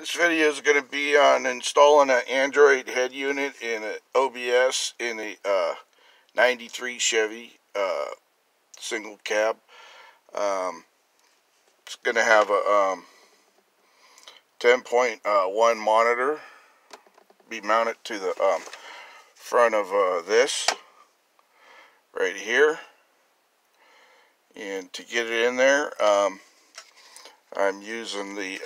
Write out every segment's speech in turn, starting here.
This video is going to be on installing an Android head unit in an OBS in a 93 Chevy single cab. It's going to have a 10.1 monitor, be mounted to the front of this right here. And to get it in there, I'm using the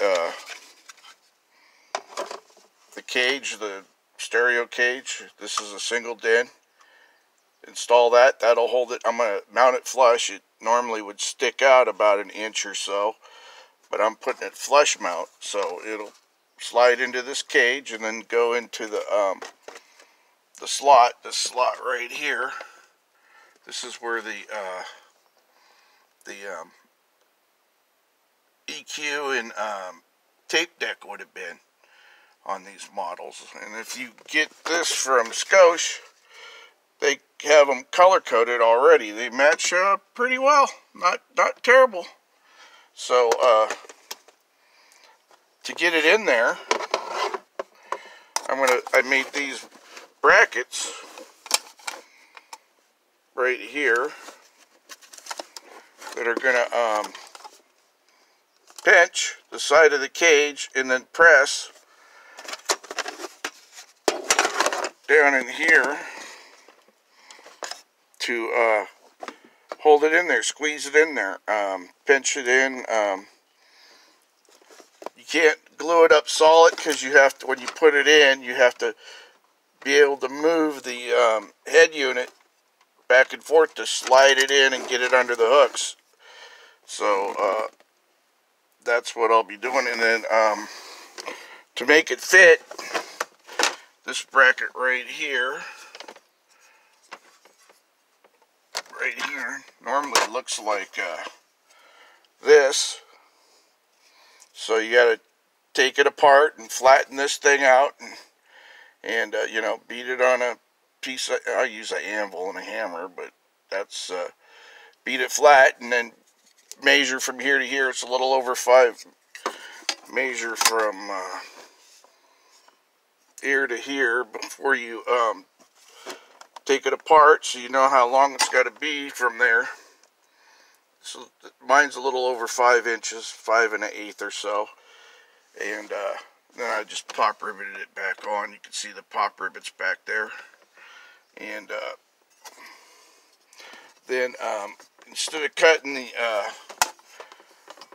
cage, the stereo cage. This is a single DIN. Install that. That'll hold it. I'm going to mount it flush. It normally would stick out about an inch or so, but I'm putting it flush mount, so it'll slide into this cage and then go into the slot. This slot right here. This is where the EQ and tape deck would have been on these models. And if you get this from Scosche, they have them color coded already. They match pretty well, not terrible. So to get it in there, I made these brackets right here that are gonna pinch the side of the cage and then press down in here to hold it in there, squeeze it in there, pinch it in. You can't glue it up solid because you have to, when you put it in, you have to be able to move the head unit back and forth to slide it in and get it under the hooks. So that's what I'll be doing. And then to make it fit, this bracket right here, normally looks like this. So you got to take it apart and flatten this thing out and you know, beat it on a piece of, I use an anvil and a hammer, but that's beat it flat and then measure from here to here. It's a little over 5. Measure from here to here before you take it apart, so you know how long it's got to be from there. So mine's a little over 5 inches, 5 1/8 or so, and then I just pop riveted it back on. You can see the pop rivets back there, and then instead of cutting the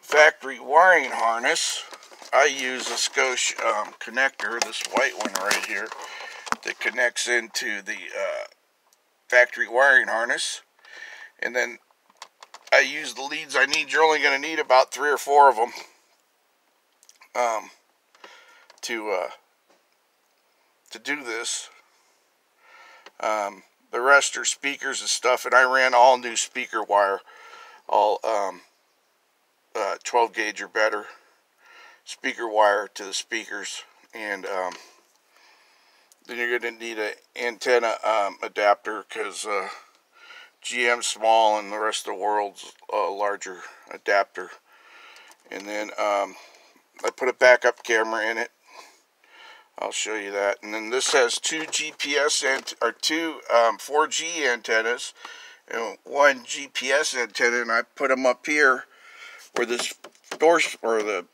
factory wiring harness, I use a Scosche connector, this white one right here, that connects into the factory wiring harness. And then I use the leads I need. You're only going to need about 3 or 4 of them to do this. The rest are speakers and stuff, and I ran all new speaker wire, all 12 gauge or better speaker wire to the speakers. And then you're going to need an antenna adapter, because GM's small and the rest of the world's a larger adapter. And then I put a backup camera in it. I'll show you that. And then this has 2 GPS or 2 4G antennas and 1 GPS antenna, and I put them up here where this doors or the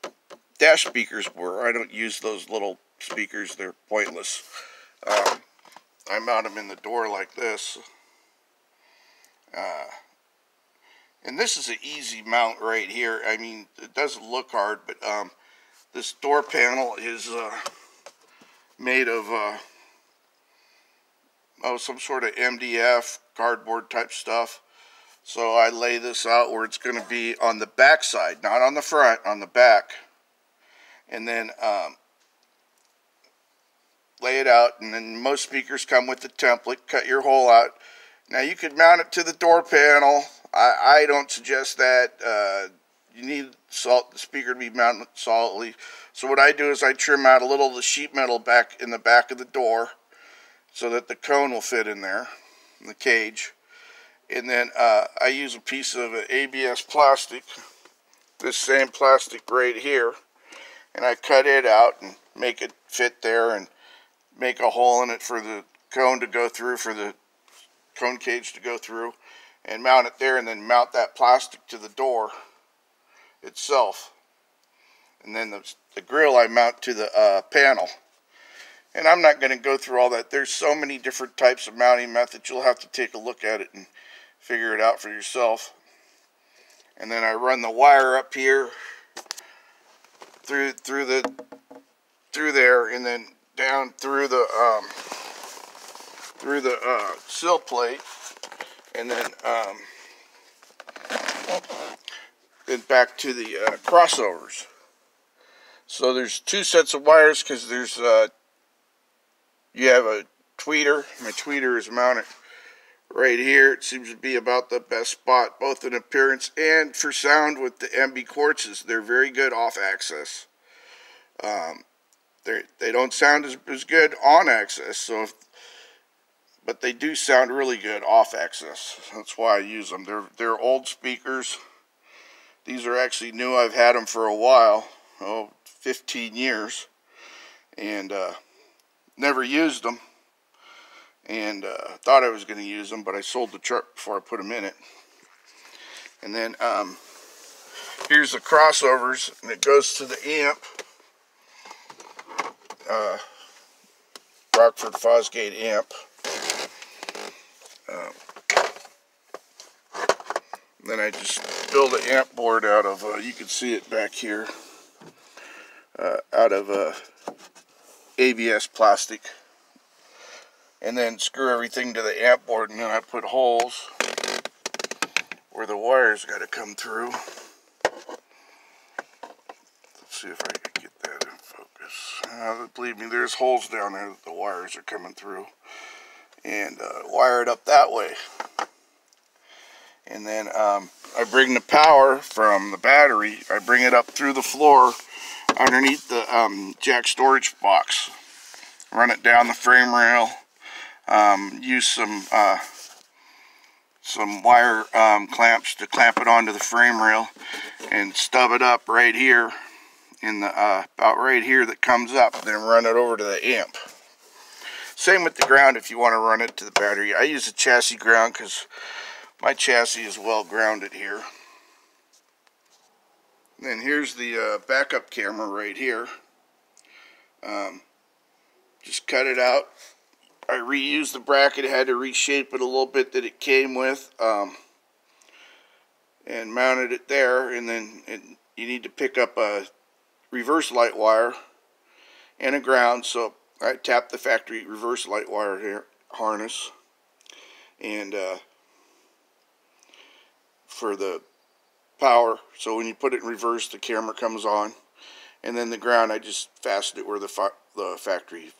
dash speakers were. I don't use those little speakers, they're pointless. I mount them in the door like this. And this is an easy mount right here. I mean, it doesn't look hard, but this door panel is made of some sort of MDF cardboard type stuff. So I lay this out where it's going to be on the back side, not on the front, on the back. And then lay it out, and then most speakers come with the template. Cut your hole out. Now you could mount it to the door panel. I don't suggest that. You need the speaker to be mounted solidly. So what I do is I trim out a little of the sheet metal back in the back of the door so that the cone will fit in there, in the cage. And then I use a piece of ABS plastic, this same plastic right here, and I cut it out and make it fit there and make a hole in it for the cone to go through, for the cone cage to go through, and mount it there, and then mount that plastic to the door itself. And then the grill I mount to the panel. And I'm not going to go through all that. There's so many different types of mounting methods. You'll have to take a look at it and figure it out for yourself. And then I run the wire up here through there, and then down through the sill plate, and then back to the crossovers. So there's two sets of wires, because there's you have a tweeter. My tweeter is mounted right here. It seems to be about the best spot, both in appearance and for sound. With the MB Quartz, they're very good off axis. They don't sound as good on axis, but they do sound really good off axis. That's why I use them. They're old speakers. These are actually new. I've had them for a while, 15 years, and never used them, and thought I was going to use them, but I sold the truck before I put them in it. And then here's the crossovers, and it goes to the amp, Rockford Fosgate amp. Then I just build an amp board out of, you can see it back here, out of ABS plastic, and then screw everything to the amp board, and then I put holes where the wires got to come through. Let's see if I can get that in focus. Believe me, there's holes down there that the wires are coming through, and wire it up that way. And then I bring the power from the battery, I bring it up through the floor underneath the jack storage box, run it down the frame rail, use some wire clamps to clamp it onto the frame rail, and stub it up right here in the about right here that comes up, then run it over to the amp. Same with the ground if you want to run it to the battery. I use a chassis ground because my chassis is well grounded here. Then here's the backup camera right here. Just cut it out. I reused the bracket, had to reshape it a little bit that it came with, and mounted it there. And then you need to pick up a reverse light wire and a ground. So I tapped the factory reverse light wire here, harness, and for the power, so when you put it in reverse, the camera comes on. And then the ground, I just fastened it where the factory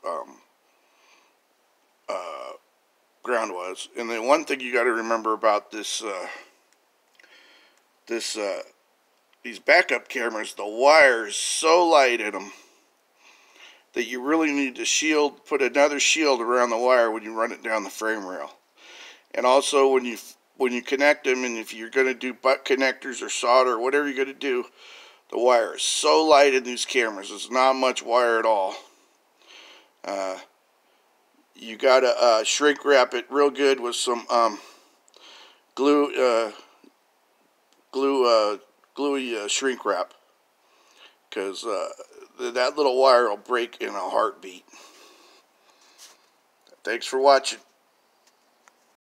ground was. And then one thing you got to remember about this these backup cameras, the wire is so light in them that you really need to put another shield around the wire when you run it down the frame rail. And also when you connect them, and if you're going to do butt connectors or solder or whatever you're going to do, the wire is so light in these cameras. It's not much wire at all. You got to shrink wrap it real good with some gluey shrink wrap, because that little wire will break in a heartbeat. Thanks for watching.